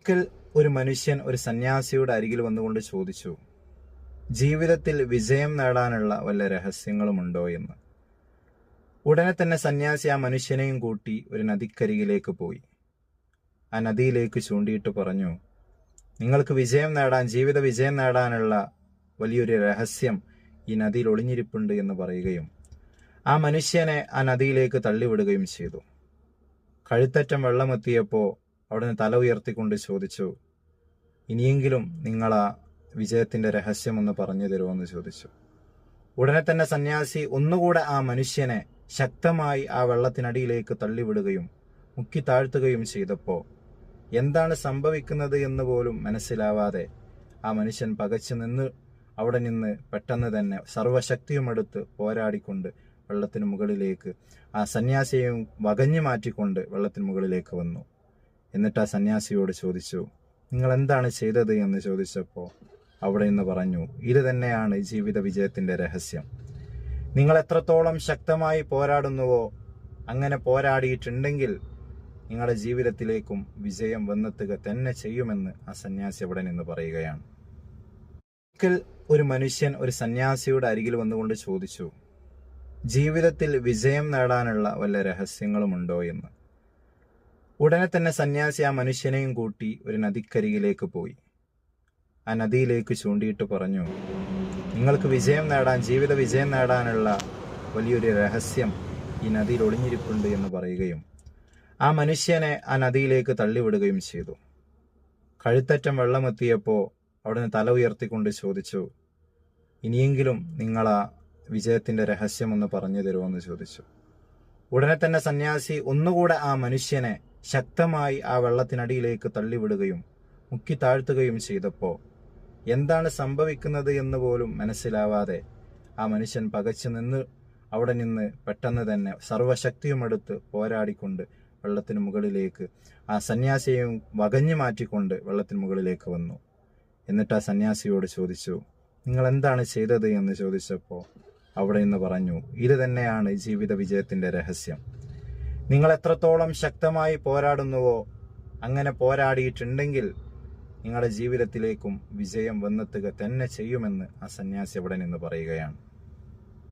ഒരിക്കൽ ഒരു മനുഷ്യൻ ഒരു സന്യാസിയുടെ അരികിൽ വന്നുകൊണ്ട് ചോദിച്ചു, ജീവിതത്തിൽ വിജയം നേടാനുള്ള വല്ല രഹസ്യങ്ങളുമുണ്ടോ എന്ന്. ഉടനെ തന്നെ സന്യാസി ആ മനുഷ്യനെയും കൂട്ടി ഒരു നദിക്കരികിലേക്ക് പോയി. ആ നദിയിലേക്ക് ചൂണ്ടിയിട്ട് പറഞ്ഞു, നിങ്ങൾക്ക് ജീവിത വിജയം നേടാനുള്ള വലിയൊരു രഹസ്യം ഈ നദിയിൽ ഒളിഞ്ഞിരിപ്പുണ്ട് എന്ന് പറയുകയും ആ മനുഷ്യനെ ആ നദിയിലേക്ക് തള്ളിവിടുകയും ചെയ്തു. കഴുത്തറ്റം വെള്ളമെത്തിയപ്പോൾ അവിടുന്ന് തല ഉയർത്തിക്കൊണ്ട് ചോദിച്ചു, ഇനിയെങ്കിലും നിങ്ങൾ ആ വിജയത്തിന്റെ രഹസ്യം ഒന്ന് പറഞ്ഞു തരുമോ ചോദിച്ചു. ഉടനെ തന്നെ സന്യാസി ഒന്നുകൂടെ ആ മനുഷ്യനെ ശക്തമായി ആ വെള്ളത്തിനടിയിലേക്ക് തള്ളിവിടുകയും മുക്കി താഴ്ത്തുകയും ചെയ്തപ്പോൾ എന്താണ് സംഭവിക്കുന്നത് എന്ന് പോലും മനസ്സിലാവാതെ ആ മനുഷ്യൻ പകച്ചു നിന്ന് അവിടെ നിന്ന് പെട്ടെന്ന് തന്നെ സർവശക്തിയുമെടുത്ത് പോരാടിക്കൊണ്ട് വെള്ളത്തിന് മുകളിലേക്ക് ആ സന്യാസിയെയും വകഞ്ഞു മാറ്റിക്കൊണ്ട് വെള്ളത്തിന് മുകളിലേക്ക് വന്നു. എന്നിട്ട് ആ സന്യാസിയോട് ചോദിച്ചു, നിങ്ങൾ എന്താണ് ചെയ്തത് എന്ന് ചോദിച്ചപ്പോൾ അവിടെ നിന്ന് പറഞ്ഞു, ഇത് തന്നെയാണ് ജീവിത വിജയത്തിന്റെ രഹസ്യം. നിങ്ങൾ എത്രത്തോളം ശക്തമായി പോരാടുന്നുവോ അങ്ങനെ പോരാടിയിട്ടുണ്ടെങ്കിൽ നിങ്ങളുടെ ജീവിതത്തിലേക്കും വിജയം വന്നെത്തുക തന്നെ ചെയ്യുമെന്ന് ആ സന്യാസി അവിടെ നിന്ന് പറയുകയാണ്. ഒരിക്കൽ ഒരു മനുഷ്യൻ ഒരു സന്യാസിയുടെ അരികിൽ വന്നുകൊണ്ട് ചോദിച്ചു, ജീവിതത്തിൽ വിജയം നേടാനുള്ള വല്ല രഹസ്യങ്ങളുമുണ്ടോ എന്ന്. ഉടനെ തന്നെ സന്യാസി ആ മനുഷ്യനെയും കൂട്ടി ഒരു നദിക്കരികിലേക്ക് പോയി. ആ നദിയിലേക്ക് ചൂണ്ടിയിട്ട് പറഞ്ഞു, നിങ്ങൾക്ക് ജീവിത വിജയം നേടാനുള്ള വലിയൊരു രഹസ്യം ഈ നദിയിൽ ഒളിഞ്ഞിരിപ്പുണ്ട് എന്ന് പറയുകയും ആ മനുഷ്യനെ ആ നദിയിലേക്ക് തള്ളിവിടുകയും ചെയ്തു. കഴുത്തറ്റം വെള്ളമെത്തിയപ്പോൾ അവിടുന്ന് തല ഉയർത്തിക്കൊണ്ട് ചോദിച്ചു, ഇനിയെങ്കിലും നിങ്ങൾ ആ വിജയത്തിന്റെ രഹസ്യം ഒന്ന് പറഞ്ഞു തരുമോ എന്ന് ചോദിച്ചു. ഉടനെ തന്നെ സന്യാസി ഒന്നുകൂടെ ആ മനുഷ്യനെ ശക്തമായി ആ വെള്ളത്തിനടിയിലേക്ക് തള്ളിവിടുകയും മുക്കി താഴ്ത്തുകയും ചെയ്തപ്പോൾ എന്താണ് സംഭവിക്കുന്നത് എന്ന് പോലും മനസ്സിലാവാതെ ആ മനുഷ്യൻ പകച്ചു നിന്ന് അവിടെ നിന്ന് പെട്ടെന്ന് തന്നെ സർവശക്തിയുമെടുത്ത് പോരാടിക്കൊണ്ട് വെള്ളത്തിന് മുകളിലേക്ക് ആ സന്യാസിയെയും വകഞ്ഞു മാറ്റിക്കൊണ്ട് വെള്ളത്തിന് മുകളിലേക്ക് വന്നു. എന്നിട്ട് ആ സന്യാസിയോട് ചോദിച്ചു, നിങ്ങൾ എന്താണ് ചെയ്തത് എന്ന് ചോദിച്ചപ്പോൾ അവിടെ നിന്ന് പറഞ്ഞു, ഇത് തന്നെയാണ് ജീവിത വിജയത്തിന്റെ രഹസ്യം. നിങ്ങൾ എത്രത്തോളം ശക്തമായി പോരാടുന്നുവോ അങ്ങനെ പോരാടിയിട്ടുണ്ടെങ്കിൽ നിങ്ങളുടെ ജീവിതത്തിലേക്കും വിജയം വന്നെത്തുക തന്നെ ചെയ്യുമെന്ന് ആ സന്യാസി അവിടെ നിന്ന് പറയുകയാണ്.